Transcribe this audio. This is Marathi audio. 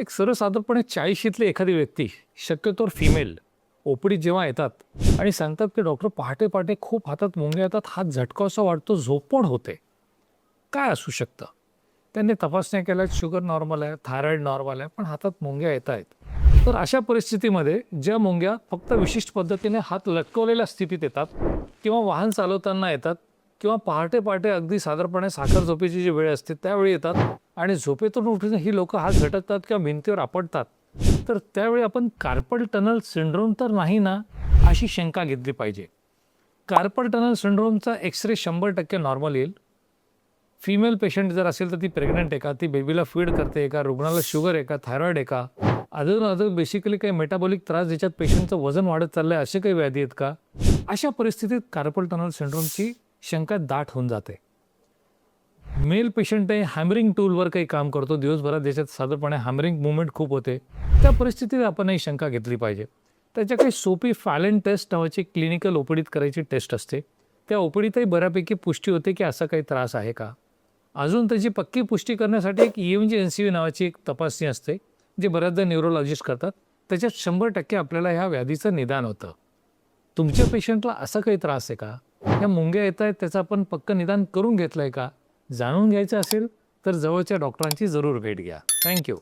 एक सर्वसाधारणपणे 40शीतली एखादी व्यक्ती, शक्यतोवर फिमेल, ओपीडीत जेव्हा येतात आणि सांगतात की डॉक्टर पहाटे पहाटे खूप हातात मुंग्या येतात, हात झटकावासा वाटतो, झोपमोड होते. काय असू शकतं? त्यांनी तपासण्या केल्या, शुगर नॉर्मल आहे, थायरॉईड नॉर्मल आहे, पण हातात मुंग्या येत आहेत. तर अशा परिस्थितीमध्ये ज्या मुंग्या फक्त विशिष्ट पद्धतीने हात लटकवलेल्या स्थितीत येतात किंवा वाहन चालवताना येतात किंवा पहाटे पहाटे अगदी साधारणपणे साखर झोपेची जी वेळ असते त्यावेळी येतात आणि झोपेतून उठून ही लोक हात झटकतात किंवा भिंतीवर आपटतात, तर त्यावेळी आपण कार्पल टनल सिंड्रोम तर नाही ना, अशी शंका घेतली पाहिजे. कार्पल टनल सिंड्रोमचा एक्सरे 100% नॉर्मल येईल. फिमेल पेशंट जर असेल तर ती प्रेग्नंट आहे का, ती बेबीला फीड करते का, रुग्णाला शुगर आहे का, थायरॉईड आहे का, अजून अजून बेसिकली काही मेटाबॉलिक त्रास ज्याच्यात पेशंटचं वजन वाढत चाललंय, असे काही व्याधी आहेत का. अशा परिस्थितीत कार्पल टनल सिंड्रोमची शंका दाट होऊन जाते. मेल पेशंट आहे, हॅमरिंग टूलवर काही काम करतो दिवसभरात, ज्याच्यात साधारणपणे हॅमरिंग मुवमेंट खूप होते, त्या परिस्थितीत आपण ही शंका घेतली पाहिजे. त्याच्या काही सोपी फॅलन टेस्ट नावाची क्लिनिकल ओपीडीत करायची टेस्ट असते. त्या ओपीडीतही बऱ्यापैकी पुष्टी होते की असा काही त्रास आहे का. अजून त्याची पक्की पुष्टी करण्यासाठी एक EMG NCV नावाची एक तपासणी असते, जे बऱ्याचदा न्यूरोलॉजिस्ट करतात. त्याच्यात 100% आपल्याला ह्या व्याधीचं निदान होतं. तुमच्या पेशंटला असा काही त्रास आहे का, या मुंग्या येत आहेत, त्याचं आपण पक्क निदान करून घेतलंय का, जाणून घ्यायचं असेल तर जवळच्या डॉक्टरांची जरूर भेट घ्या. थँक्यू.